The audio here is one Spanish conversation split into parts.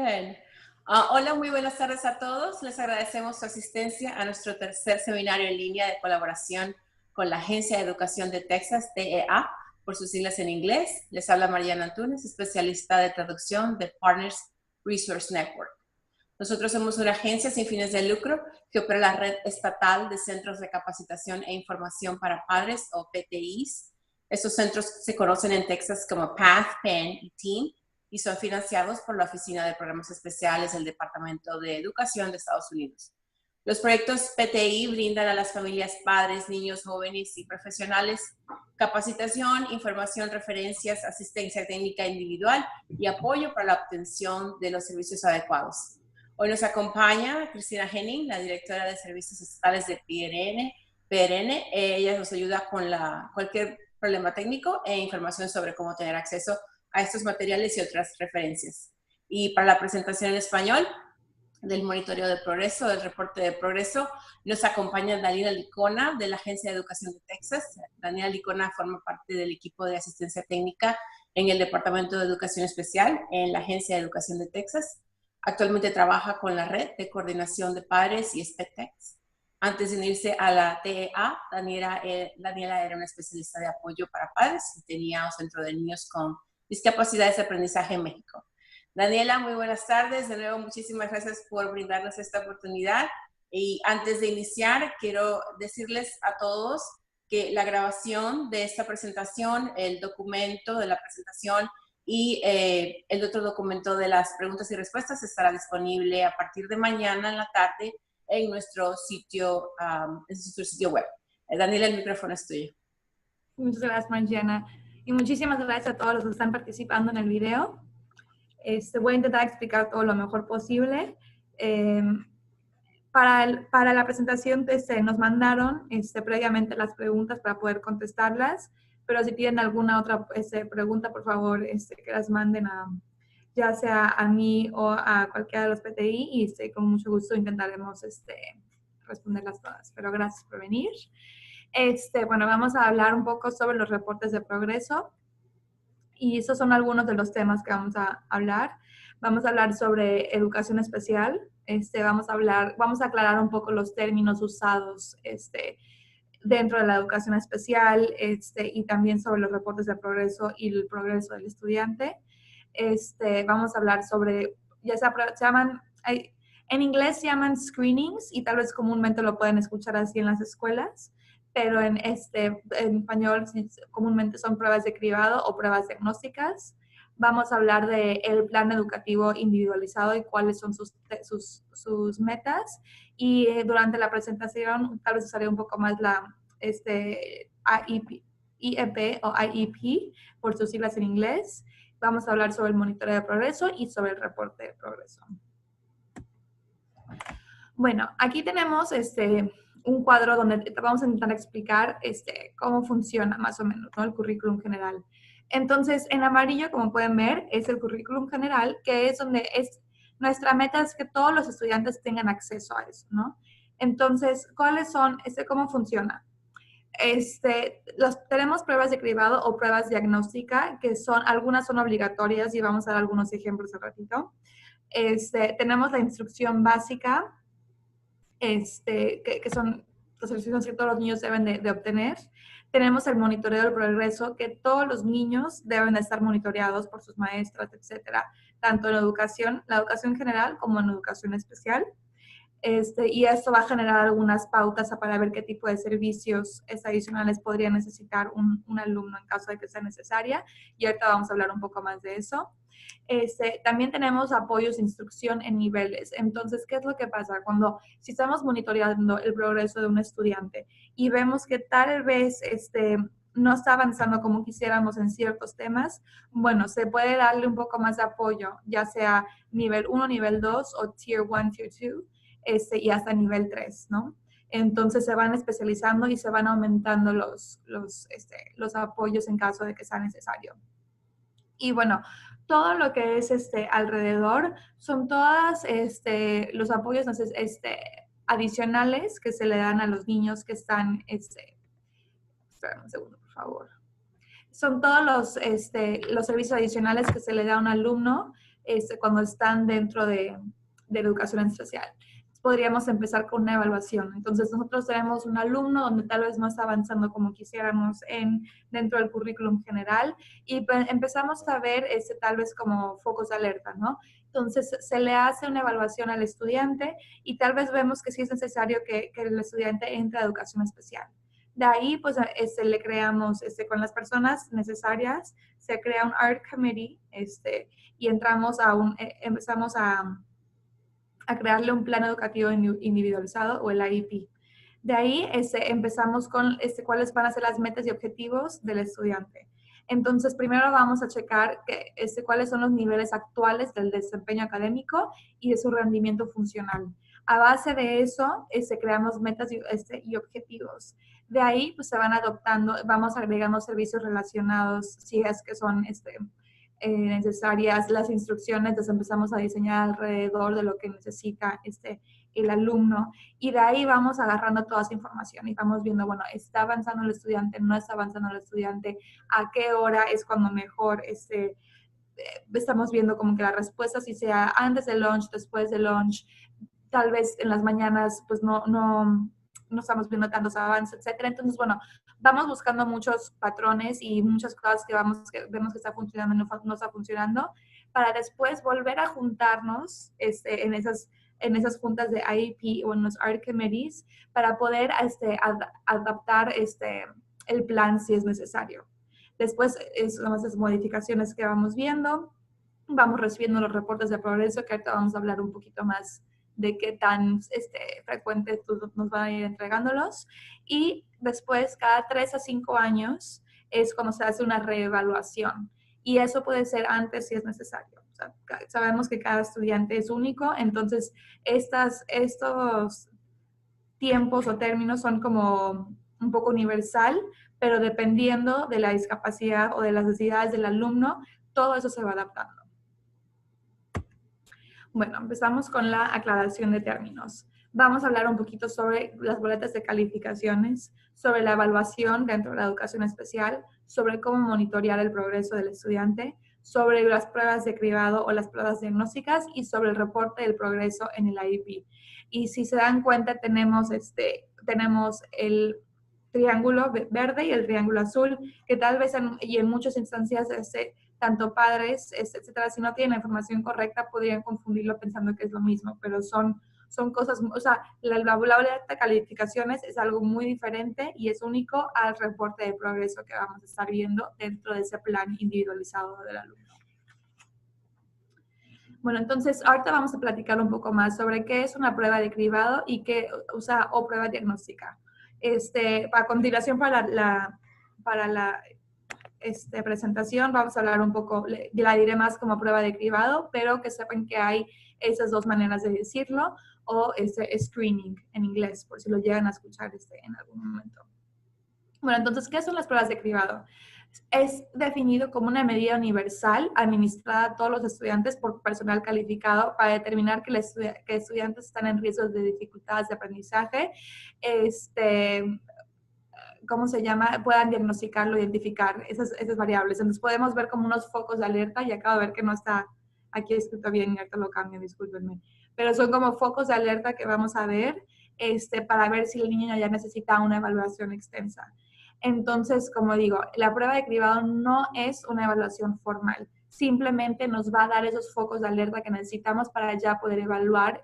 bien. Hola, muy buenas tardes a todos. Les agradecemos su asistencia a nuestro tercer seminario en línea de colaboración con la Agencia de Educación de Texas, TEA, por sus siglas en inglés. Les habla Mariana Antunes, especialista de traducción de Partners Resource Network. Nosotros somos una agencia sin fines de lucro que opera la red estatal de centros de capacitación e información para padres, o PTIs. Estos centros se conocen en Texas como PATH, PEN y TEAM, y son financiados por la Oficina de Programas Especiales del Departamento de Educación de Estados Unidos. Los proyectos PTI brindan a las familias, padres, niños, jóvenes y profesionales capacitación, información, referencias, asistencia técnica individual y apoyo para la obtención de los servicios adecuados. Hoy nos acompaña Cristina Henning, la directora de Servicios Estatales de PRN. Ella nos ayuda con cualquier problema técnico e información sobre cómo tener acceso a estos materiales y otras referencias. Y para la presentación en español del monitoreo de progreso, del reporte de progreso, nos acompaña Daniela Licona de la Agencia de Educación de Texas. Daniela Licona forma parte del equipo de asistencia técnica en el Departamento de Educación Especial en la Agencia de Educación de Texas. Actualmente trabaja con la Red de Coordinación de Padres y SPECTEX. Antes de unirse a la TEA, Daniela era una especialista de apoyo para padres y tenía un centro de niños con discapacidades de aprendizaje en México. Daniela, muy buenas tardes. De nuevo, muchísimas gracias por brindarnos esta oportunidad. Y antes de iniciar, quiero decirles a todos que la grabación de esta presentación, el documento de la presentación y el otro documento de las preguntas y respuestas estará disponible a partir de mañana en la tarde en nuestro sitio web. Daniela, el micrófono es tuyo. Muchas gracias, Mariana. Y muchísimas gracias a todos los que están participando en el video. Voy a intentar explicar todo lo mejor posible. Para la presentación nos mandaron previamente las preguntas para poder contestarlas, pero si tienen alguna otra pregunta, por favor, que las manden ya sea a mí o a cualquiera de los PTI y con mucho gusto intentaremos responderlas todas. Pero gracias por venir. Bueno, vamos a hablar un poco sobre los reportes de progreso. Y esos son algunos de los temas que vamos a hablar. Vamos a hablar sobre educación especial. Vamos a aclarar un poco los términos usados dentro de la educación especial y también sobre los reportes de progreso y el progreso del estudiante. Vamos a hablar sobre, en inglés se llaman screenings y tal vez comúnmente lo pueden escuchar así en las escuelas, pero en español comúnmente son pruebas de cribado o pruebas diagnósticas. Vamos a hablar del plan educativo individualizado y cuáles son sus metas. Y durante la presentación tal vez usaré un poco más la IEP o IEP por sus siglas en inglés. Vamos a hablar sobre el monitoreo de progreso y sobre el reporte de progreso. Bueno, aquí tenemos un cuadro donde vamos a intentar explicar cómo funciona más o menos, ¿no? El currículum general. Entonces, en amarillo, como pueden ver, es el currículum general, que es donde nuestra meta es que todos los estudiantes tengan acceso a eso, ¿no? Entonces, ¿cuáles son, cómo funciona? Tenemos pruebas de cribado o pruebas diagnóstica, que algunas son obligatorias y vamos a dar algunos ejemplos al ratito. Tenemos la instrucción básica, que son las instrucciones que todos los niños deben de obtener. Tenemos el monitoreo del progreso, que todos los niños deben de estar monitoreados por sus maestras, etcétera, tanto en la educación general como en educación especial. Y esto va a generar algunas pautas para ver qué tipo de servicios adicionales podría necesitar un alumno en caso de que sea necesaria. Y ahorita vamos a hablar un poco más de eso. También tenemos apoyos de instrucción en niveles. Entonces, ¿qué es lo que pasa? Si estamos monitoreando el progreso de un estudiante y vemos que tal vez no está avanzando como quisiéramos en ciertos temas, bueno, se puede darle un poco más de apoyo, ya sea nivel 1, nivel 2 o Tier 1, Tier 2, y hasta nivel 3, ¿no? Entonces se van especializando y se van aumentando los apoyos en caso de que sea necesario. Y bueno, todo lo que es alrededor son todas los apoyos adicionales que se le dan a los niños que están, espera un segundo, por favor. Son todos los servicios adicionales que se le da a un alumno cuando están dentro de educación especial. Podríamos empezar con una evaluación. Entonces, nosotros tenemos un alumno donde tal vez no está avanzando como quisiéramos dentro del currículum general y empezamos a ver tal vez como focos de alerta, ¿no? Entonces, se le hace una evaluación al estudiante y tal vez vemos que sí es necesario que el estudiante entre a educación especial. De ahí, pues, le creamos, con las personas necesarias, se crea un ART Committee, y empezamos a crearle un plan educativo individualizado o el IEP. De ahí empezamos con cuáles van a ser las metas y objetivos del estudiante. Entonces, primero vamos a checar cuáles son los niveles actuales del desempeño académico y de su rendimiento funcional. A base de eso, creamos metas y objetivos. De ahí, pues se van adoptando, vamos agregando servicios relacionados, si es que son necesarias las instrucciones, las empezamos a diseñar alrededor de lo que necesita el alumno y de ahí vamos agarrando toda esa información y vamos viendo, bueno, ¿está avanzando el estudiante? ¿No está avanzando el estudiante? ¿A qué hora es cuando mejor estamos viendo como que la respuesta, si sea antes del lunch, después del lunch, tal vez en las mañanas pues no estamos viendo tantos avances, etcétera. Entonces, bueno, vamos buscando muchos patrones y muchas cosas que vemos que está funcionando y no está funcionando, para después volver a juntarnos en esas juntas de IEP o en los ART committees para poder adaptar el plan si es necesario. Después, son esas modificaciones que vamos viendo, vamos recibiendo los reportes de progreso, que ahorita vamos a hablar un poquito más de qué tan frecuentes nos van a ir entregándolos. Y después, cada 3 a 5 años, es cuando se hace una reevaluación. Y eso puede ser antes si es necesario. O sea, sabemos que cada estudiante es único, entonces estos tiempos o términos son como un poco universal, pero dependiendo de la discapacidad o de las necesidades del alumno, todo eso se va adaptando. Bueno, empezamos con la aclaración de términos. Vamos a hablar un poquito sobre las boletas de calificaciones, sobre la evaluación dentro de la educación especial, sobre cómo monitorear el progreso del estudiante, sobre las pruebas de cribado o las pruebas diagnósticas y sobre el reporte del progreso en el IEP. Y si se dan cuenta, tenemos el triángulo verde y el triángulo azul, que tal vez en muchas instancias tanto padres, etcétera, si no tienen la información correcta, podrían confundirlo pensando que es lo mismo, pero son cosas, o sea, la boleta de calificaciones es algo muy diferente y es único al reporte de progreso que vamos a estar viendo dentro de ese plan individualizado del alumno. Bueno, entonces ahorita vamos a platicar un poco más sobre qué es una prueba de cribado y o prueba diagnóstica. A continuación, para la presentación vamos a hablar un poco, la diré más como prueba de cribado, pero que sepan que hay esas dos maneras de decirlo, o screening en inglés, por si lo llegan a escuchar en algún momento. Bueno, entonces, ¿qué son las pruebas de cribado? Es definido como una medida universal administrada a todos los estudiantes por personal calificado para determinar que estudiantes están en riesgo de dificultades de aprendizaje, ¿cómo se llama? Puedan diagnosticarlo, identificar esas variables. Entonces podemos ver como unos focos de alerta, y acabo de ver que no está aquí escrito bien, y ahorita lo cambio, discúlpenme. Pero son como focos de alerta que vamos a ver para ver si el niño ya necesita una evaluación extensa. Entonces, como digo, la prueba de cribado no es una evaluación formal. Simplemente nos va a dar esos focos de alerta que necesitamos para ya poder evaluar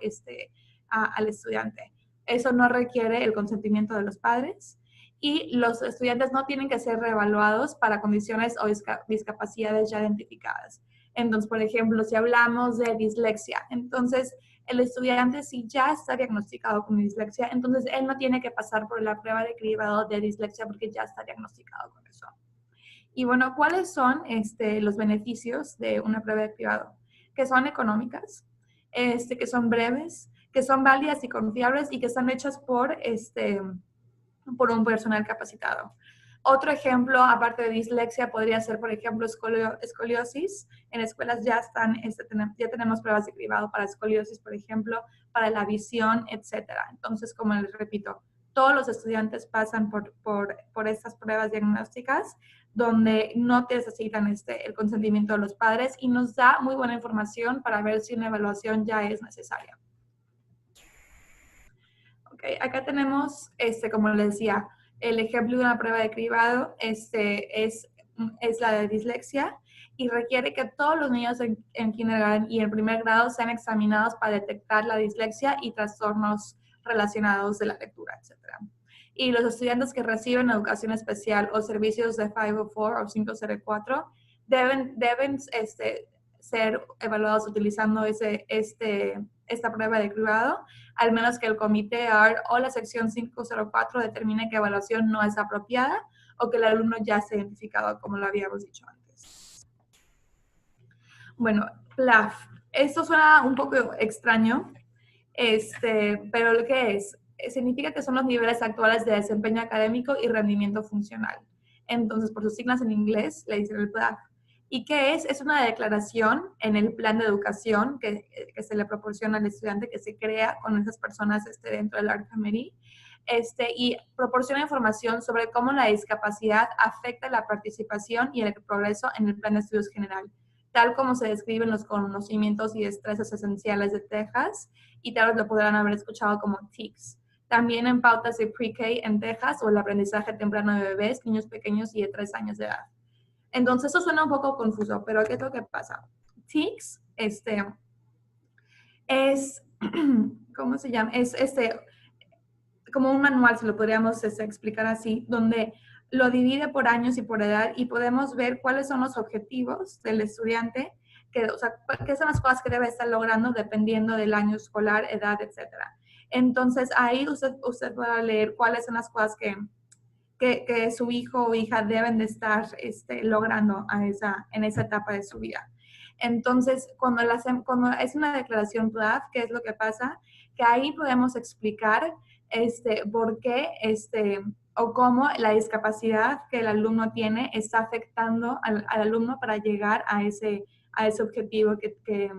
al estudiante. Eso no requiere el consentimiento de los padres. Y los estudiantes no tienen que ser reevaluados para condiciones o discapacidades ya identificadas. Entonces, por ejemplo, si hablamos de dislexia, entonces el estudiante, si ya está diagnosticado con dislexia, entonces él no tiene que pasar por la prueba de cribado de dislexia porque ya está diagnosticado con eso. Y bueno, ¿cuáles son los beneficios de una prueba de cribado? Que son económicas, que son breves, que son válidas y confiables y que están hechas por un personal capacitado. Otro ejemplo, aparte de dislexia, podría ser, por ejemplo, escoliosis. En escuelas ya tenemos pruebas de cribado para escoliosis, por ejemplo, para la visión, etcétera. Entonces, como les repito, todos los estudiantes pasan por estas pruebas diagnósticas donde no te necesitan el consentimiento de los padres y nos da muy buena información para ver si una evaluación ya es necesaria. Okay, acá tenemos, como les decía, el ejemplo de una prueba de cribado es la de dislexia y requiere que todos los niños en kindergarten y en primer grado sean examinados para detectar la dislexia y trastornos relacionados de la lectura, etc. Y los estudiantes que reciben educación especial o servicios de 504 o 504 deben ser evaluados utilizando esta prueba de cribado, al menos que el comité ART o la sección 504 determine que evaluación no es apropiada o que el alumno ya esté identificado, como lo habíamos dicho antes. Bueno, PLAF. Esto suena un poco extraño, pero lo que es, significa que son los niveles actuales de desempeño académico y rendimiento funcional. Entonces, por sus siglas en inglés, le dicen el PLAF. ¿Y qué es? Es una declaración en el plan de educación que se le proporciona al estudiante, que se crea con esas personas dentro del Art Committee, y proporciona información sobre cómo la discapacidad afecta la participación y el progreso en el plan de estudios general, tal como se describen los conocimientos y destrezas esenciales de Texas, y tal vez lo podrán haber escuchado como TICS. También en pautas de pre-K en Texas o el aprendizaje temprano de bebés, niños pequeños y de 3 años de edad. Entonces, eso suena un poco confuso, pero ¿qué es lo que pasa? TICS, es, ¿cómo se llama? Es como un manual, se lo podríamos explicar así, donde lo divide por años y por edad y podemos ver cuáles son los objetivos del estudiante, o sea, qué son las cosas que debe estar logrando dependiendo del año escolar, edad, etc. Entonces, ahí usted podrá leer cuáles son las cosas que su hijo o hija deben de estar logrando en esa etapa de su vida. Entonces, cuando es una declaración PLAF, ¿qué es lo que pasa? Que ahí podemos explicar por qué o cómo la discapacidad que el alumno tiene está afectando al alumno para llegar a ese objetivo que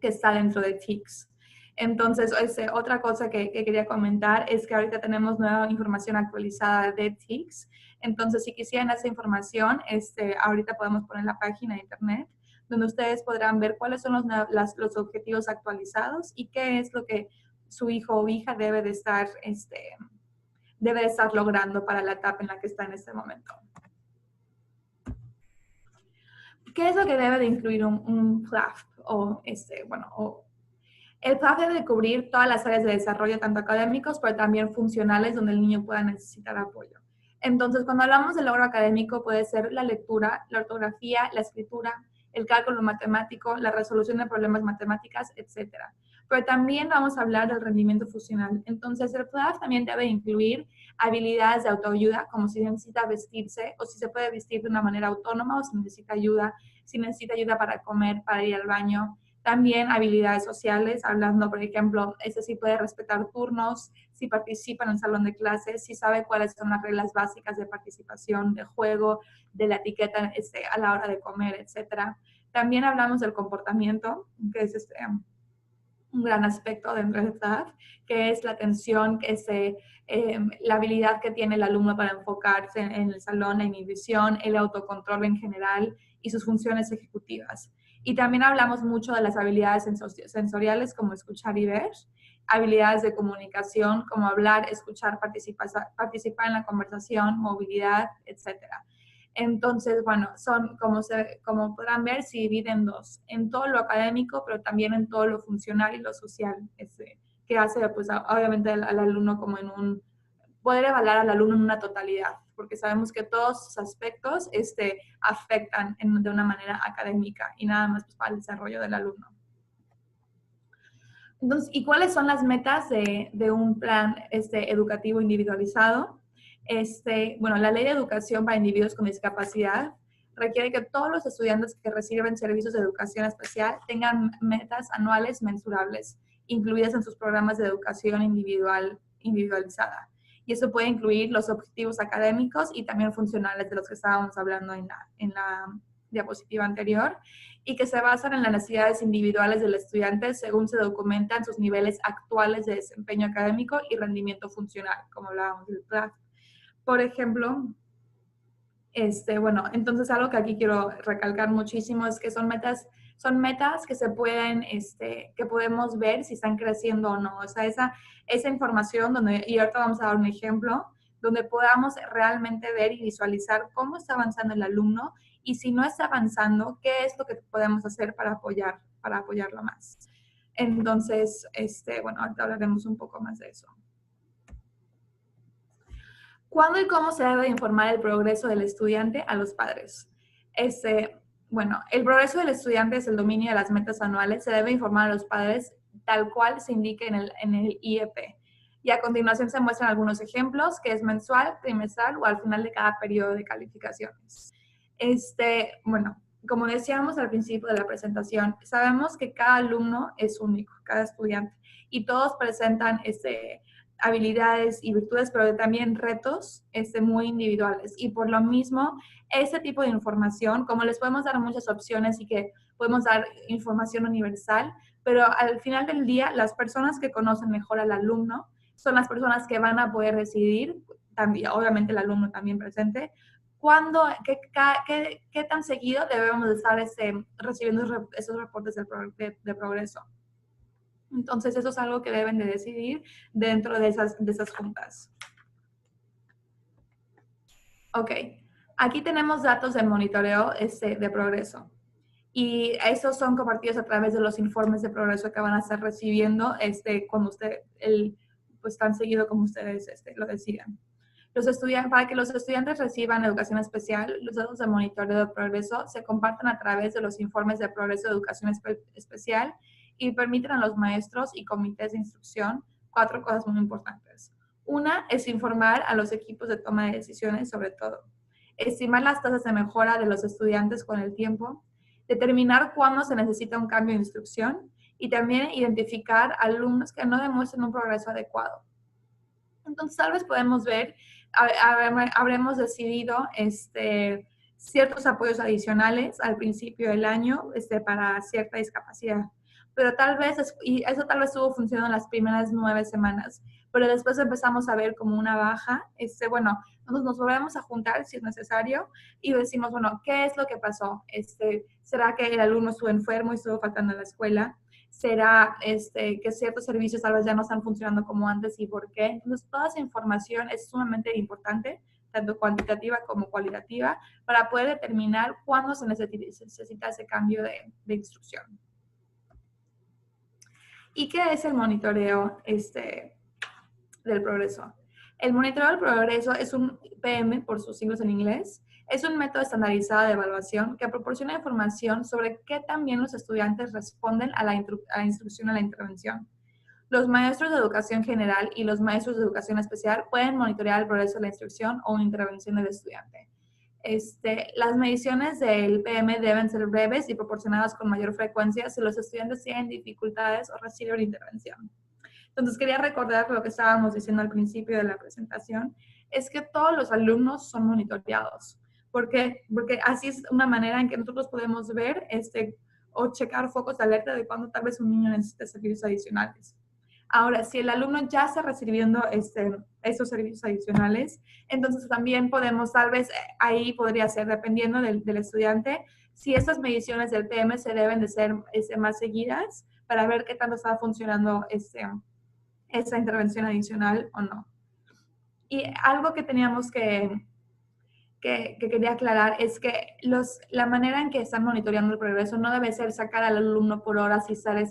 está dentro de TICS. Entonces, otra cosa que quería comentar es que ahorita tenemos nueva información actualizada de TICS. Entonces, si quisieran esa información, ahorita podemos poner la página de internet, donde ustedes podrán ver cuáles son los objetivos actualizados y qué es lo que su hijo o hija debe de estar logrando para la etapa en la que está en este momento. ¿Qué es lo que debe de incluir un PLAF? El PLAF debe de cubrir todas las áreas de desarrollo, tanto académicos, pero también funcionales, donde el niño pueda necesitar apoyo. Entonces, cuando hablamos de logro académico, puede ser la lectura, la ortografía, la escritura, el cálculo matemático, la resolución de problemas matemáticas, etc. Pero también vamos a hablar del rendimiento funcional. Entonces, el PLAF también debe incluir habilidades de autoayuda, como si necesita vestirse, o si se puede vestir de una manera autónoma, o si necesita ayuda para comer, para ir al baño. También habilidades sociales, hablando, por ejemplo, si puede respetar turnos, si participa en el salón de clases, si sabe cuáles son las reglas básicas de participación, de juego, de la etiqueta a la hora de comer, etc. También hablamos del comportamiento, que es un gran aspecto dentro del PLAF, que es la atención, la habilidad que tiene el alumno para enfocarse en el salón, la inhibición, el autocontrol en general y sus funciones ejecutivas. Y también hablamos mucho de las habilidades sensoriales, como escuchar y ver, habilidades de comunicación, como hablar, escuchar, participar en la conversación, movilidad, etc. Entonces, bueno, como podrán ver, se divide en dos, en todo lo académico, pero también en todo lo funcional y lo social, que hace, pues, obviamente al alumno poder evaluar al alumno en una totalidad, porque sabemos que todos sus aspectos afectan de una manera académica y nada más pues, para el desarrollo del alumno. Entonces, ¿y cuáles son las metas de un plan educativo individualizado? Bueno, la Ley de Educación para Individuos con Discapacidad requiere que todos los estudiantes que reciben servicios de educación especial tengan metas anuales mensurables, incluidas en sus programas de educación individualizada. Y eso puede incluir los objetivos académicos y también funcionales de los que estábamos hablando en la diapositiva anterior, y que se basan en las necesidades individuales del estudiante según se documentan sus niveles actuales de desempeño académico y rendimiento funcional, como hablábamos del PLAF. Por ejemplo, Bueno, entonces algo que aquí quiero recalcar muchísimo es que son metas que se pueden, que podemos ver si están creciendo o no. O sea, esa información donde, y ahorita vamos a dar un ejemplo, donde podamos realmente ver y visualizar cómo está avanzando el alumno y si no está avanzando, qué es lo que podemos hacer para apoyarlo más. Entonces, bueno, ahorita hablaremos un poco más de eso. ¿Cuándo y cómo se debe informar el progreso del estudiante a los padres? Bueno, el progreso del estudiante es el dominio de las metas anuales. Se debe informar a los padres tal cual se indique en el IEP. Y a continuación se muestran algunos ejemplos, que es mensual, trimestral o al final de cada periodo de calificaciones. Bueno, como decíamos al principio de la presentación, sabemos que cada alumno es único, cada estudiante, y todos presentan habilidades y virtudes, pero también retos muy individuales. Y por lo mismo, ese tipo de información, como les podemos dar muchas opciones y que podemos dar información universal, pero al final del día, las personas que conocen mejor al alumno son las personas que van a poder decidir, también, obviamente el alumno también presente, qué tan seguido debemos estar recibiendo esos reportes de progreso. Entonces, eso es algo que deben de decidir dentro de esas juntas. Ok, aquí tenemos datos de monitoreo de progreso. Y esos son compartidos a través de los informes de progreso que van a estar recibiendo cuando pues tan seguido como ustedes lo decidan. Para que los estudiantes reciban educación especial, los datos de monitoreo de progreso se comparten a través de los informes de progreso de educación especial y permiten a los maestros y comités de instrucción 4 cosas muy importantes. Una es informar a los equipos de toma de decisiones sobre todo, estimar las tasas de mejora de los estudiantes con el tiempo, determinar cuándo se necesita un cambio de instrucción y también identificar alumnos que no demuestren un progreso adecuado. Entonces, tal vez podemos ver, habremos decidido ciertos apoyos adicionales al principio del año para cierta discapacidad. Pero y eso tal vez estuvo funcionando las primeras 9 semanas, pero después empezamos a ver como una baja. Bueno, nos volvemos a juntar si es necesario y decimos, bueno, ¿qué es lo que pasó? ¿Será que el alumno estuvo enfermo y estuvo faltando a la escuela? ¿Será que ciertos servicios tal vez ya no están funcionando como antes y por qué? Entonces, toda esa información es sumamente importante, tanto cuantitativa como cualitativa, para poder determinar cuándo se necesita ese cambio de instrucción. ¿Y qué es el monitoreo del progreso? El monitoreo del progreso es un PM, por sus siglas en inglés. Es un método estandarizado de evaluación que proporciona información sobre qué tan bien los estudiantes responden a la instrucción, a la intervención. Los maestros de educación general y los maestros de educación especial pueden monitorear el progreso de la instrucción o una intervención del estudiante. Las mediciones del PM deben ser breves y proporcionadas con mayor frecuencia si los estudiantes tienen dificultades o reciben intervención. Entonces, quería recordar lo que estábamos diciendo al principio de la presentación, es que todos los alumnos son monitoreados. ¿Por qué? Porque así es una manera en que nosotros podemos ver o checar focos de alerta de cuando tal vez un niño necesita servicios adicionales. Ahora, si el alumno ya está recibiendo esos servicios adicionales, entonces también podemos, tal vez ahí podría ser, dependiendo del estudiante, si estas mediciones del PM se deben de ser más seguidas para ver qué tanto está funcionando esa intervención adicional o no. Y algo que teníamos que quería aclarar es que la manera en que están monitoreando el progreso no debe ser sacar al alumno por horas y estar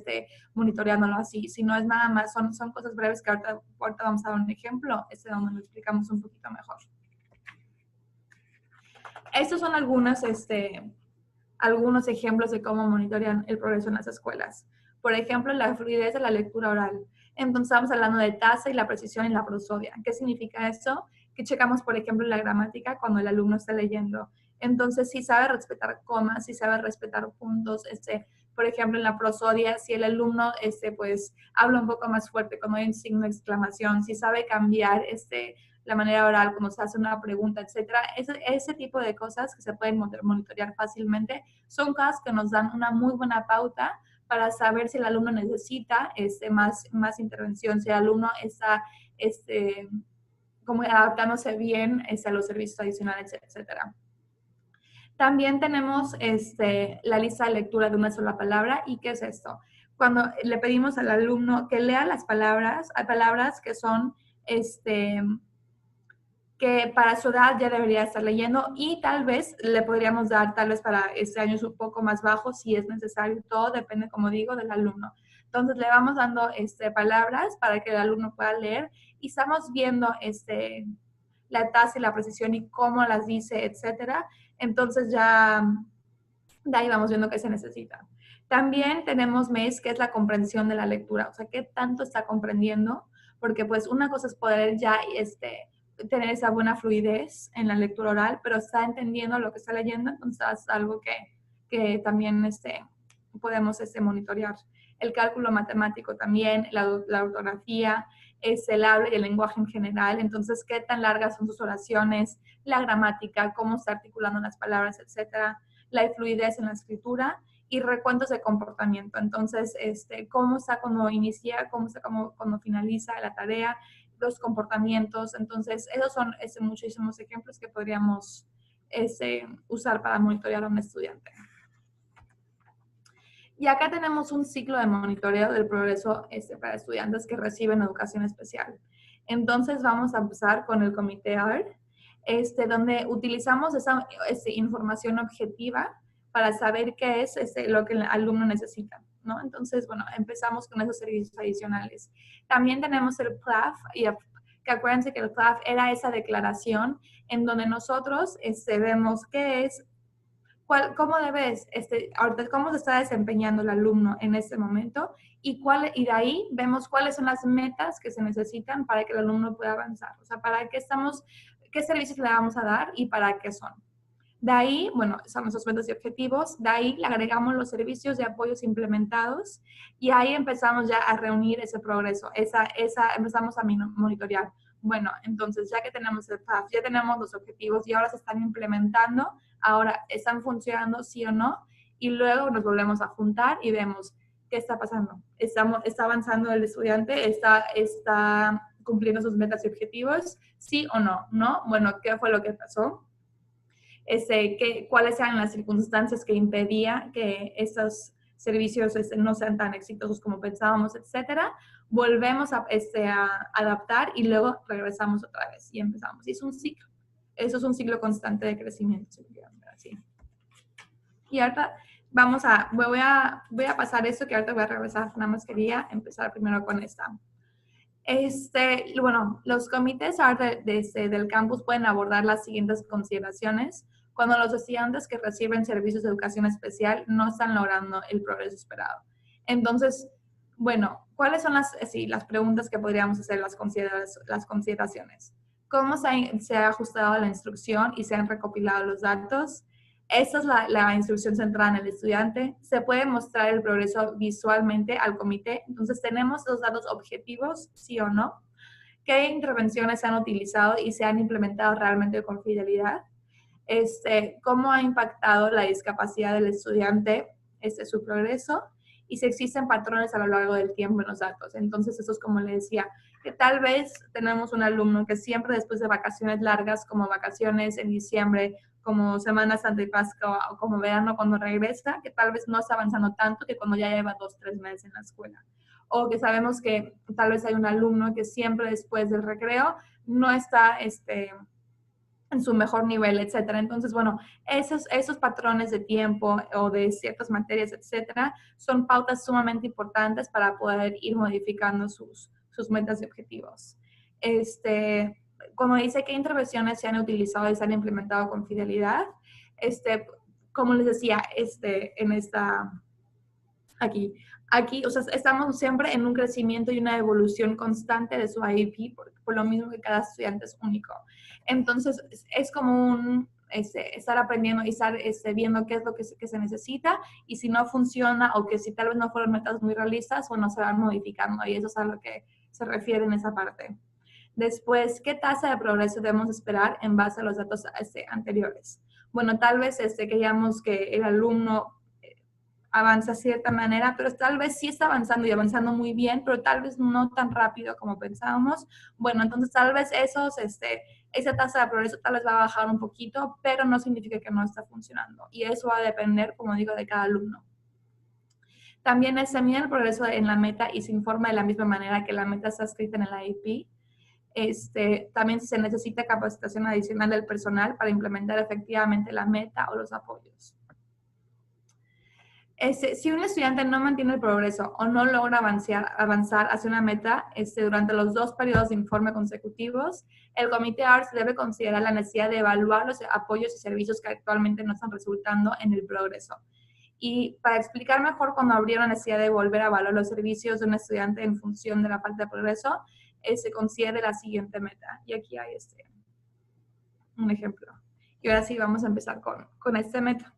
monitoreándolo así, sino es nada más, son cosas breves que ahorita vamos a dar un ejemplo, donde lo explicamos un poquito mejor. Estos son algunos ejemplos de cómo monitorean el progreso en las escuelas. Por ejemplo, la fluidez de la lectura oral. Entonces, estamos hablando de tasa y la precisión en la prosodia. ¿Qué significa eso? Que checamos, por ejemplo, la gramática cuando el alumno está leyendo. Entonces, si sabe respetar comas, si sabe respetar puntos, por ejemplo, en la prosodia, si el alumno pues, habla un poco más fuerte cuando hay un signo de exclamación, si sabe cambiar la manera oral, cuando se hace una pregunta, etcétera. Ese tipo de cosas que se pueden monitorear fácilmente son cosas que nos dan una muy buena pauta para saber si el alumno necesita más intervención, si el alumno está como adaptándose bien a los servicios adicionales, etcétera. También tenemos la lista de lectura de una sola palabra. ¿Y qué es esto? Cuando le pedimos al alumno que lea las palabras, hay palabras que son, que para su edad ya debería estar leyendo y tal vez le podríamos dar, tal vez para este año es un poco más bajo, si es necesario, todo depende, como digo, del alumno. Entonces le vamos dando palabras para que el alumno pueda leer y estamos viendo la tasa y la precisión y cómo las dice, etcétera. Entonces ya de ahí vamos viendo qué se necesita. También tenemos MES, que es la comprensión de la lectura, o sea, qué tanto está comprendiendo, porque pues una cosa es poder ya tener esa buena fluidez en la lectura oral, pero está entendiendo lo que está leyendo, entonces es algo que también podemos monitorear. El cálculo matemático también, la ortografía, el habla y el lenguaje en general, entonces qué tan largas son sus oraciones, la gramática, cómo está articulando las palabras, etcétera, la fluidez en la escritura y recuentos de comportamiento. Entonces, cómo está cuando inicia, cómo está cuando finaliza la tarea, los comportamientos. Entonces, esos son muchísimos ejemplos que podríamos usar para monitorear a un estudiante. Y acá tenemos un ciclo de monitoreo del progreso para estudiantes que reciben educación especial. Entonces, vamos a empezar con el comité ART, donde utilizamos esa información objetiva para saber qué es lo que el alumno necesita, ¿no? Entonces, bueno, empezamos con esos servicios adicionales. También tenemos el PLAF, que acuérdense que el PLAF era esa declaración en donde nosotros vemos qué es, cómo debes, ahorita cómo se está desempeñando el alumno en este momento y de ahí vemos cuáles son las metas que se necesitan para que el alumno pueda avanzar. O sea, para qué servicios le vamos a dar y para qué son. De ahí, bueno, son nuestros metas y objetivos. De ahí le agregamos los servicios de apoyos implementados y ahí empezamos ya a reunir ese progreso. Empezamos a monitorear. Bueno, entonces ya que tenemos el PAF, ya tenemos los objetivos y ahora se están implementando, ahora están funcionando sí o no, y luego nos volvemos a juntar y vemos qué está pasando. ¿Está avanzando el estudiante? ¿Está cumpliendo sus metas y objetivos? ¿Sí o no? ¿No? Bueno, ¿qué fue lo que pasó? ¿Cuáles eran las circunstancias que impedía que estos servicios no sean tan exitosos como pensábamos, etcétera? Volvemos a adaptar y luego regresamos otra vez y empezamos. Y es un ciclo. Eso es un ciclo constante de crecimiento, si lo quieren ver así. Y ahorita voy a pasar esto que ahorita voy a regresar. Nada más quería empezar primero con esta. Bueno, los comités del campus pueden abordar las siguientes consideraciones cuando los estudiantes que reciben servicios de educación especial no están logrando el progreso esperado. Entonces, bueno, ¿cuáles son las preguntas que podríamos hacer, las consideraciones? ¿Cómo se ha ajustado la instrucción y se han recopilado los datos? Esta es la instrucción centrada en el estudiante. Se puede mostrar el progreso visualmente al comité. Entonces, tenemos los datos objetivos, sí o no. ¿Qué intervenciones se han utilizado y se han implementado realmente con fidelidad? ¿Cómo ha impactado la discapacidad del estudiante su progreso? Y si existen patrones a lo largo del tiempo en los datos. Entonces, eso es como le decía, que tal vez tenemos un alumno que siempre después de vacaciones largas, como vacaciones en diciembre, como Semana Santa y Pascua, o como verano cuando regresa, que tal vez no está avanzando tanto que cuando ya lleva 2 o 3 meses en la escuela. O que sabemos que tal vez hay un alumno que siempre después del recreo no está en su mejor nivel, etcétera. Entonces, bueno, esos patrones de tiempo o de ciertas materias, etcétera, son pautas sumamente importantes para poder ir modificando sus metas y objetivos. Como dice, ¿qué intervenciones se han utilizado y se han implementado con fidelidad? Como les decía, aquí, o sea, estamos siempre en un crecimiento y una evolución constante de su IEP, por lo mismo que cada estudiante es único. Entonces, es como estar aprendiendo y estar viendo qué es lo que se necesita, y si no funciona o que si tal vez no fueron metas muy realistas, bueno, se van modificando, y eso es a lo que se refiere en esa parte. Después, ¿qué tasa de progreso debemos esperar en base a los datos anteriores? Bueno, tal vez queríamos que el alumno avanza de cierta manera, pero tal vez sí está avanzando y avanzando muy bien, pero tal vez no tan rápido como pensábamos. Bueno, entonces tal vez esa tasa de progreso tal vez va a bajar un poquito, pero no significa que no está funcionando. Y eso va a depender, como digo, de cada alumno. También se mide el progreso en la meta y se informa de la misma manera que la meta está escrita en el IEP. También se necesita capacitación adicional del personal para implementar efectivamente la meta o los apoyos. Si un estudiante no mantiene el progreso o no logra avanzar hacia una meta durante los 2 periodos de informe consecutivos, el comité ARS debe considerar la necesidad de evaluar los apoyos y servicios que actualmente no están resultando en el progreso. Y para explicar mejor cuando habría una necesidad de volver a evaluar los servicios de un estudiante en función de la falta de progreso, se considere la siguiente meta. Y aquí hay un ejemplo. Y ahora sí vamos a empezar con esta meta,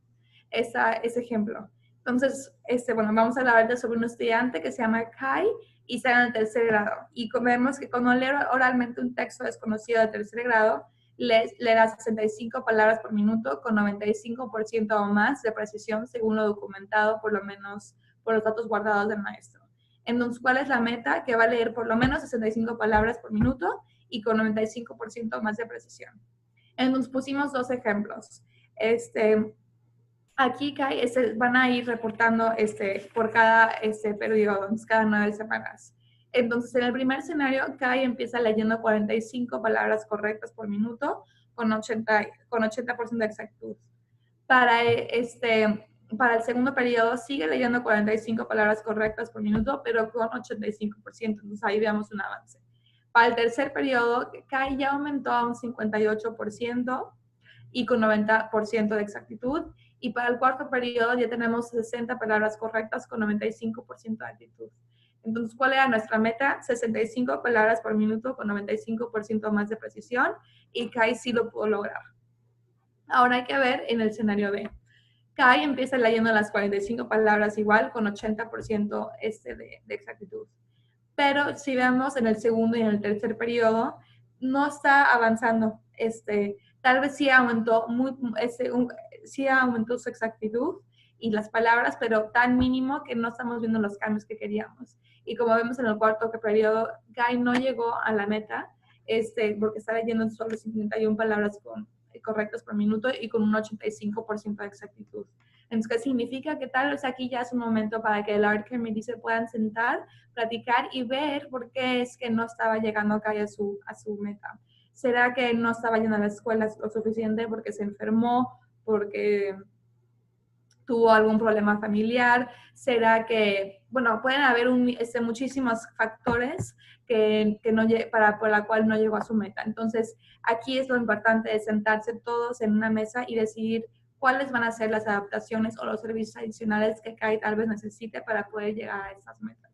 ese ejemplo. Entonces, bueno, vamos a hablar sobre un estudiante que se llama Kai y está en el 3er grado. Y vemos que cuando lee oralmente un texto desconocido de 3er grado, leerá 65 palabras por minuto con 95% o más de precisión según lo documentado, por lo menos por los datos guardados del maestro. Entonces, ¿cuál es la meta? Que va a leer por lo menos 65 palabras por minuto y con 95% más de precisión. Entonces, pusimos 2 ejemplos. Aquí van a ir reportando por cada periodo, cada 9 semanas. Entonces, en el primer escenario, Kai empieza leyendo 45 palabras correctas por minuto con 80% de exactitud. Para el segundo periodo, sigue leyendo 45 palabras correctas por minuto, pero con 85%. Entonces, ahí veamos un avance. Para el tercer periodo, Kai ya aumentó a un 58% y con 90% de exactitud. Y para el cuarto periodo ya tenemos 60 palabras correctas con 95% de actitud. Entonces, ¿cuál era nuestra meta? 65 palabras por minuto con 95% más de precisión, y Kai sí lo pudo lograr. Ahora hay que ver en el escenario B. Kai empieza leyendo las 45 palabras igual con 80% de exactitud. Pero si vemos en el segundo y en el tercer periodo, no está avanzando. Tal vez sí aumentó su exactitud y las palabras, pero tan mínimo que no estamos viendo los cambios que queríamos. Y como vemos en el cuarto periodo, Kai no llegó a la meta, porque está leyendo solo 51 palabras correctas por minuto y con un 85% de exactitud. Entonces, ¿qué significa? Que tal vez aquí ya es un momento para que el Art Committee se puedan sentar, platicar y ver por qué es que no estaba llegando acá a su meta. ¿Será que no estaba yendo a la escuela lo suficiente porque se enfermó, porque tuvo algún problema familiar? ¿Será que, bueno, pueden haber muchísimos factores por la cual no llegó a su meta? Entonces, aquí es lo importante de sentarse todos en una mesa y decidir cuáles van a ser las adaptaciones o los servicios adicionales que Kai tal vez necesite para poder llegar a esas metas.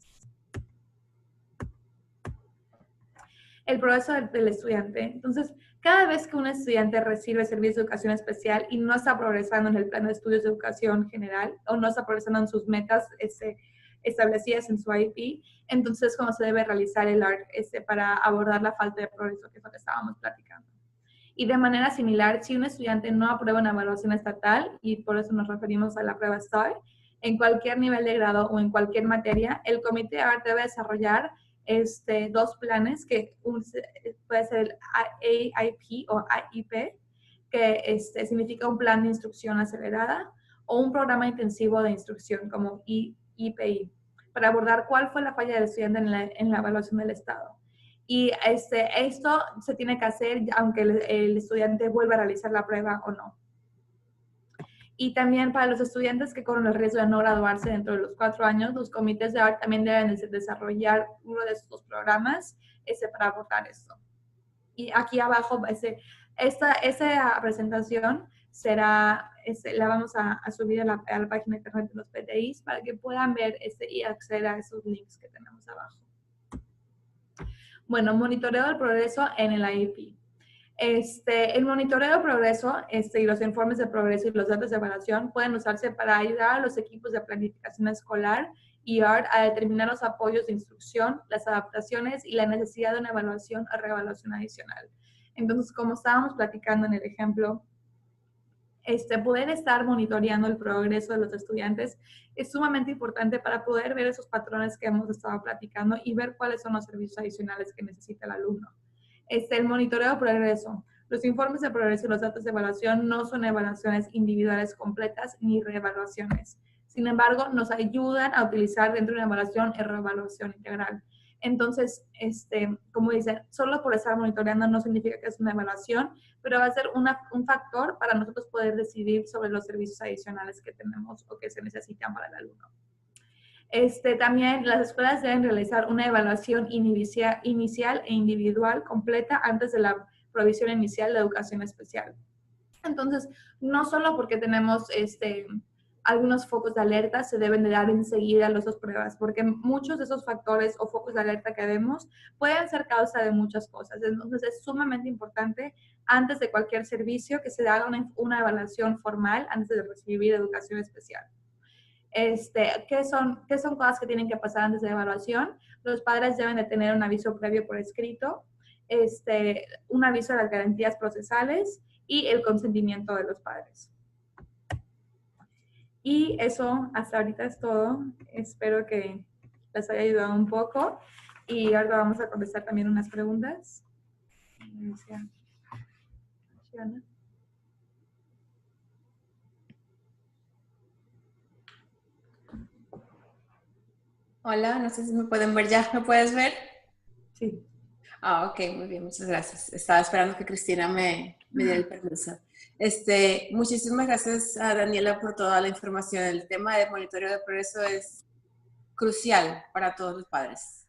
El progreso del estudiante. Entonces, cada vez que un estudiante recibe servicios de educación especial y no está progresando en el plan de estudios de educación general o no está progresando en sus metas establecidas en su IEP, entonces cómo se debe realizar el ARC para abordar la falta de progreso, que es lo que estábamos platicando. Y de manera similar, si un estudiante no aprueba una evaluación estatal, y por eso nos referimos a la prueba STAR, en cualquier nivel de grado o en cualquier materia, el comité ARC debe desarrollar 2 planes, que puede ser el AIP o AIP, que significa un plan de instrucción acelerada, o un programa intensivo de instrucción como IPI, para abordar cuál fue la falla del estudiante en la evaluación del estado. Y esto se tiene que hacer aunque el estudiante vuelva a realizar la prueba o no. Y también para los estudiantes que corren el riesgo de no graduarse dentro de los 4 años, los comités de ARC también deben desarrollar uno de estos programas para abordar esto. Y aquí abajo, esa presentación será, la vamos a subir a la página de internet de los PTIs para que puedan ver y acceder a esos links que tenemos abajo. Bueno, monitoreo del progreso en el IEP. El monitoreo de progreso y los informes de progreso y los datos de evaluación pueden usarse para ayudar a los equipos de planificación escolar y ART a determinar los apoyos de instrucción, las adaptaciones y la necesidad de una evaluación o reevaluación adicional. Entonces, como estábamos platicando en el ejemplo, Poder estar monitoreando el progreso de los estudiantes es sumamente importante para poder ver esos patrones que hemos estado platicando y ver cuáles son los servicios adicionales que necesita el alumno. El monitoreo de progreso. Los informes de progreso y los datos de evaluación no son evaluaciones individuales completas ni reevaluaciones. Sin embargo, nos ayudan a utilizar dentro de una evaluación y reevaluación integral. Entonces, como dicen, solo por estar monitoreando no significa que es una evaluación, pero va a ser un factor para nosotros poder decidir sobre los servicios adicionales que tenemos o que se necesitan para el alumno. También las escuelas deben realizar una evaluación inicial e individual completa antes de la provisión inicial de educación especial. Entonces, no solo porque tenemos algunos focos de alerta se deben de dar enseguida las dos pruebas, porque muchos de esos factores o focos de alerta que vemos pueden ser causa de muchas cosas. Entonces, es sumamente importante antes de cualquier servicio que se haga una evaluación formal antes de recibir educación especial. ¿Qué son cosas que tienen que pasar antes de la evaluación? Los padres deben de tener un aviso previo por escrito, un aviso de las garantías procesales y el consentimiento de los padres. Y eso hasta ahorita es todo. Espero que les haya ayudado un poco. Y ahora vamos a contestar también unas preguntas. Hola, no sé si me pueden ver ya. ¿Me puedes ver? Sí. Ok, muy bien, muchas gracias. Estaba esperando que Cristina me diera el permiso. Muchísimas gracias a Daniela por toda la información. El tema de monitoreo de progreso es crucial para todos los padres.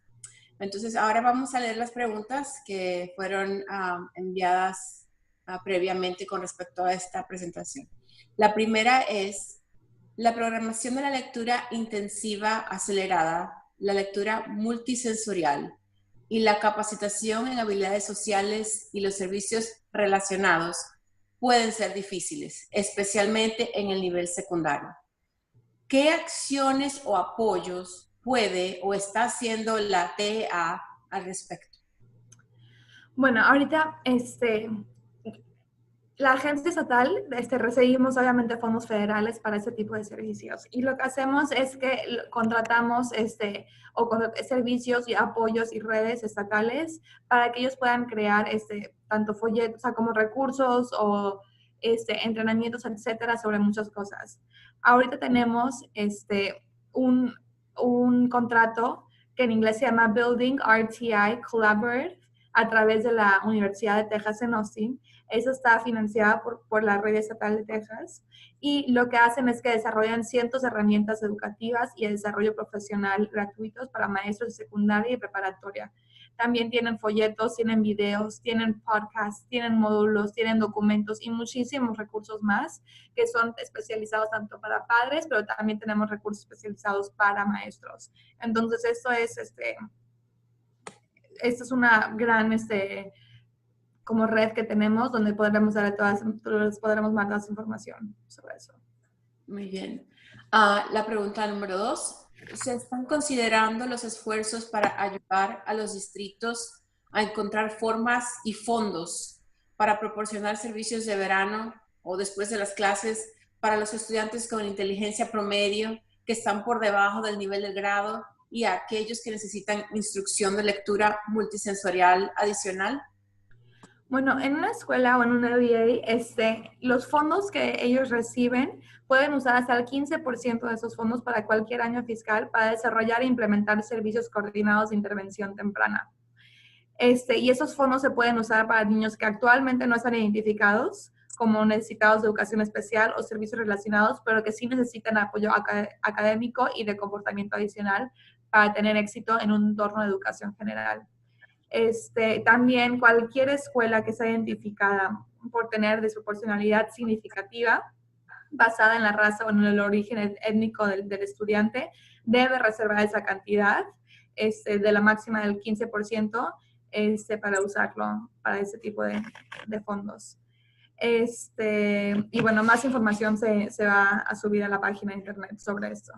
Entonces, ahora vamos a leer las preguntas que fueron enviadas previamente con respecto a esta presentación. La primera es la programación de la lectura intensiva acelerada, la lectura multisensorial y la capacitación en habilidades sociales y los servicios relacionados pueden ser difíciles, especialmente en el nivel secundario. ¿Qué acciones o apoyos puede o está haciendo la TEA al respecto? Bueno, ahorita la agencia estatal recibimos obviamente fondos federales para este tipo de servicios y lo que hacemos es que contratamos servicios y apoyos y redes estatales para que ellos puedan crear tanto folletos como recursos o entrenamientos, etcétera, sobre muchas cosas. Ahorita tenemos un contrato que en inglés se llama Building RTI Collaborative a través de la Universidad de Texas en Austin. Eso está financiado por la Red Estatal de Texas y lo que hacen es que desarrollan cientos de herramientas educativas y de desarrollo profesional gratuitos para maestros de secundaria y preparatoria. También tienen folletos, tienen videos, tienen podcasts, tienen módulos, tienen documentos y muchísimos recursos más que son especializados tanto para padres, pero también tenemos recursos especializados para maestros. Entonces, esto es una gran como red que tenemos donde podremos podremos mandar información sobre eso. Muy bien. La pregunta número 2. ¿Se están considerando los esfuerzos para ayudar a los distritos a encontrar formas y fondos para proporcionar servicios de verano o después de las clases para los estudiantes con inteligencia promedio que están por debajo del nivel del grado y a aquellos que necesitan instrucción de lectura multisensorial adicional? Bueno, en una escuela o en una VA, los fondos que ellos reciben pueden usar hasta el 15% de esos fondos para cualquier año fiscal para desarrollar e implementar servicios coordinados de intervención temprana. Y esos fondos se pueden usar para niños que actualmente no están identificados como necesitados de educación especial o servicios relacionados, pero que sí necesitan apoyo académico y de comportamiento adicional para tener éxito en un entorno de educación general. También cualquier escuela que sea identificada por tener desproporcionalidad significativa basada en la raza o en el origen étnico del estudiante debe reservar esa cantidad de la máxima del 15% para usarlo para ese tipo de fondos. Y bueno, más información se va a subir a la página de internet sobre esto.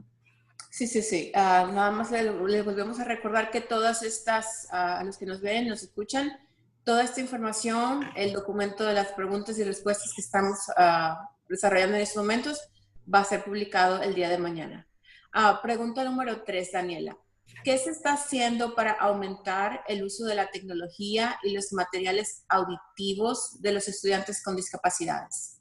Sí. Nada más les volvemos a recordar que todas estas, a los que nos ven, nos escuchan, toda esta información, el documento de las preguntas y respuestas que estamos desarrollando en estos momentos, va a ser publicado el día de mañana. Pregunta número 3, Daniela. ¿Qué se está haciendo para aumentar el uso de la tecnología y los materiales auditivos de los estudiantes con discapacidades?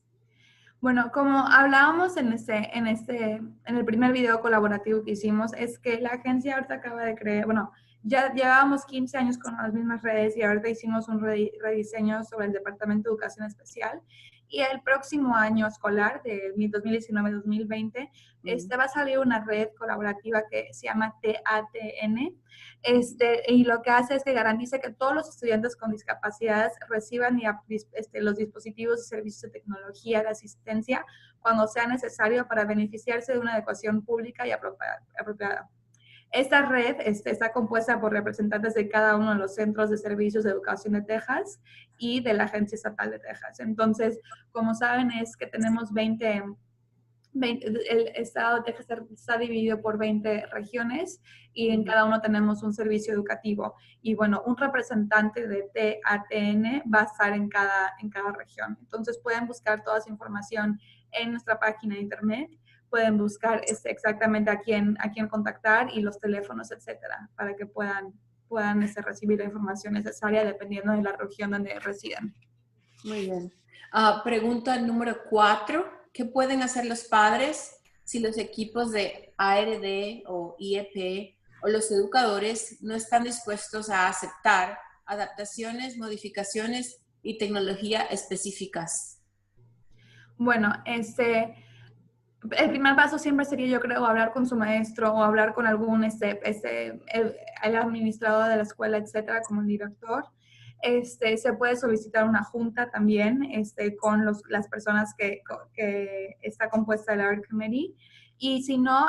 Bueno, como hablábamos en el primer video colaborativo que hicimos, es que la agencia ahorita acaba de crear, bueno, ya llevábamos 15 años con las mismas redes y ahorita hicimos un rediseño sobre el Departamento de Educación Especial. Y el próximo año escolar, de 2019-2020, va a salir una red colaborativa que se llama TATN. Y lo que hace es que garantice que todos los estudiantes con discapacidades reciban los dispositivos y servicios de tecnología de asistencia cuando sea necesario para beneficiarse de una educación pública y apropiada. Esta red está compuesta por representantes de cada uno de los centros de servicios de educación de Texas y de la Agencia Estatal de Texas. Entonces, como saben, es que tenemos el estado de Texas está dividido por 20 regiones y en cada uno tenemos un servicio educativo. Y bueno, un representante de TATN va a estar en cada región. Entonces, pueden buscar toda esa información en nuestra página de internet. Pueden buscar exactamente a quién contactar y los teléfonos, etcétera, para que puedan recibir la información necesaria dependiendo de la región donde residen. Muy bien. Pregunta número 4. ¿Qué pueden hacer los padres si los equipos de ARD o IEP o los educadores no están dispuestos a aceptar adaptaciones, modificaciones y tecnología específicas? Bueno, el primer paso siempre sería, yo creo, hablar con su maestro o hablar con algún, el administrador de la escuela, etcétera, como el director. Se puede solicitar una junta también con las personas que está compuesta el ARC Committee. Y si no,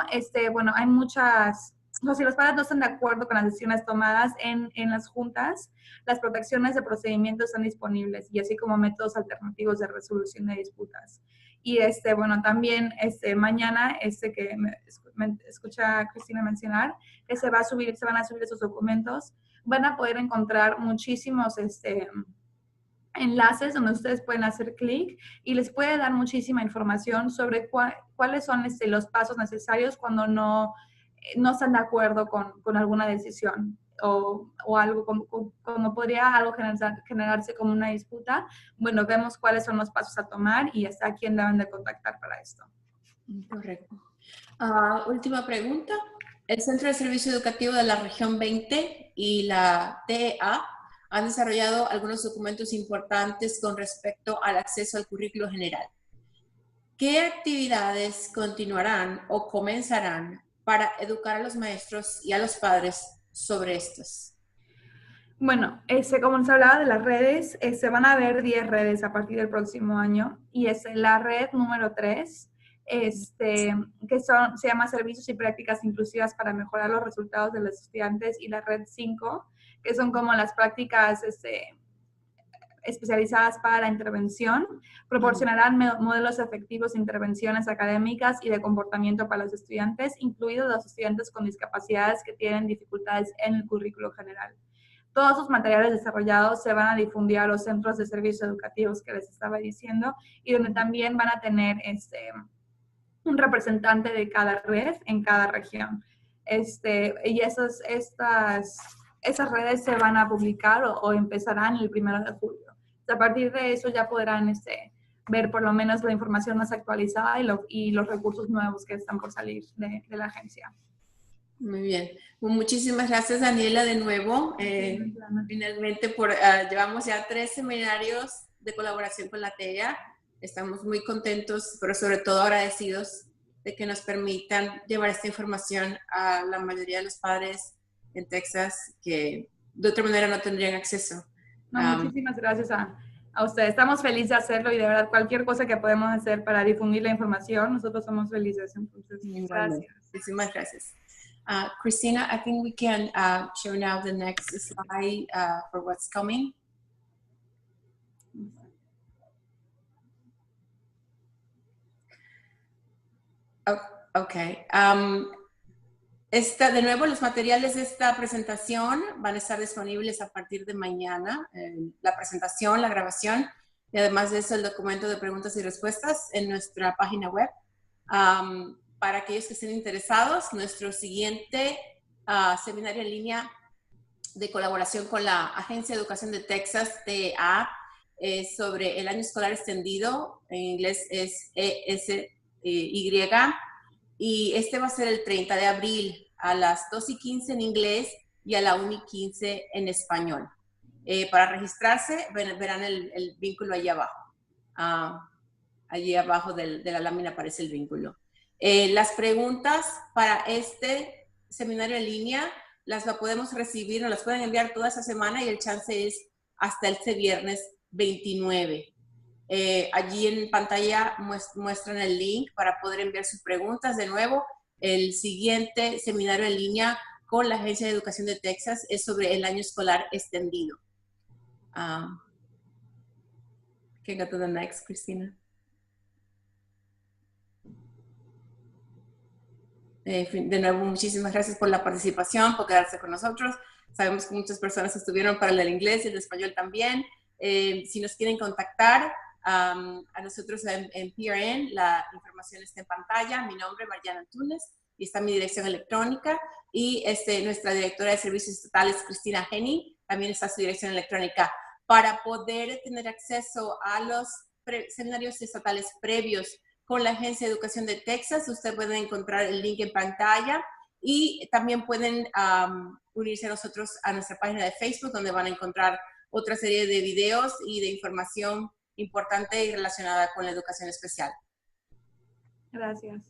bueno, hay muchas, o si los padres no están de acuerdo con las decisiones tomadas en las juntas, las protecciones de procedimiento están disponibles y así como métodos alternativos de resolución de disputas. Y bueno, también mañana, que me escucha Cristina mencionar, que se van a subir esos documentos, van a poder encontrar muchísimos enlaces donde ustedes pueden hacer clic y les puede dar muchísima información sobre cuáles son los pasos necesarios cuando no están de acuerdo con alguna decisión o algo, como podría algo generarse como una disputa. Bueno, vemos cuáles son los pasos a tomar y hasta quién deben de contactar para esto. Correcto. Última pregunta. El Centro de Servicio Educativo de la Región 20 y la TEA han desarrollado algunos documentos importantes con respecto al acceso al currículo general. ¿Qué actividades continuarán o comenzarán para educar a los maestros y a los padres sobre estos? Bueno, como nos hablaba de las redes, van a haber 10 redes a partir del próximo año y es la red número 3, se llama Servicios y Prácticas Inclusivas para Mejorar los Resultados de los Estudiantes, y la red 5, que son como las prácticas especializadas para la intervención, proporcionarán modelos efectivos de intervenciones académicas y de comportamiento para los estudiantes, incluidos los estudiantes con discapacidades que tienen dificultades en el currículo general. Todos sus materiales desarrollados se van a difundir a los centros de servicios educativos que les estaba diciendo y donde también van a tener un representante de cada red en cada región. Y esas redes se van a publicar o empezarán el 1 de julio. A partir de eso ya podrán ver por lo menos la información más actualizada y los recursos nuevos que están por salir de la agencia. Muy bien. Muchísimas gracias, Daniela, de nuevo. Finalmente, llevamos ya 3 seminarios de colaboración con la TEA. Estamos muy contentos, pero sobre todo agradecidos de que nos permitan llevar esta información a la mayoría de los padres en Texas que de otra manera no tendrían acceso. Muchísimas gracias a ustedes. Estamos felices de hacerlo y de verdad cualquier cosa que podemos hacer para difundir la información, nosotros somos felices. Entonces, gracias. Muchísimas gracias. Christina, I think we can show now the next slide for what's coming. Okay. De nuevo, los materiales de esta presentación van a estar disponibles a partir de mañana. La presentación, la grabación y además de eso el documento de preguntas y respuestas en nuestra página web. Para aquellos que estén interesados, nuestro siguiente seminario en línea de colaboración con la Agencia de Educación de Texas, TEA, sobre el año escolar extendido, en inglés es ESY, y este va a ser el 30 de abril a las 2:15 en inglés y a la 1:15 en español. Para registrarse, verán el vínculo allí abajo. Allí abajo de la lámina aparece el vínculo. Las preguntas para este seminario en línea las podemos recibir, nos las pueden enviar toda esa semana y el chance es hasta este viernes 29. Allí en pantalla muestran el link para poder enviar sus preguntas. De nuevo, el siguiente seminario en línea con la Agencia de Educación de Texas es sobre el año escolar extendido. Can go to the next, Cristina. De nuevo, muchísimas gracias por la participación, por quedarse con nosotros. Sabemos que muchas personas estuvieron para el inglés y el español también. Si nos quieren contactar a nosotros en PRN, la información está en pantalla. Mi nombre es Mariana Antunes y está mi dirección electrónica. Y nuestra directora de Servicios Estatales, Cristina Henning, también está su dirección electrónica. Para poder tener acceso a los seminarios estatales previos con la Agencia de Educación de Texas, usted puede encontrar el link en pantalla y también pueden unirse a nosotros a nuestra página de Facebook, donde van a encontrar otra serie de videos y de información importante y relacionada con la educación especial. Gracias.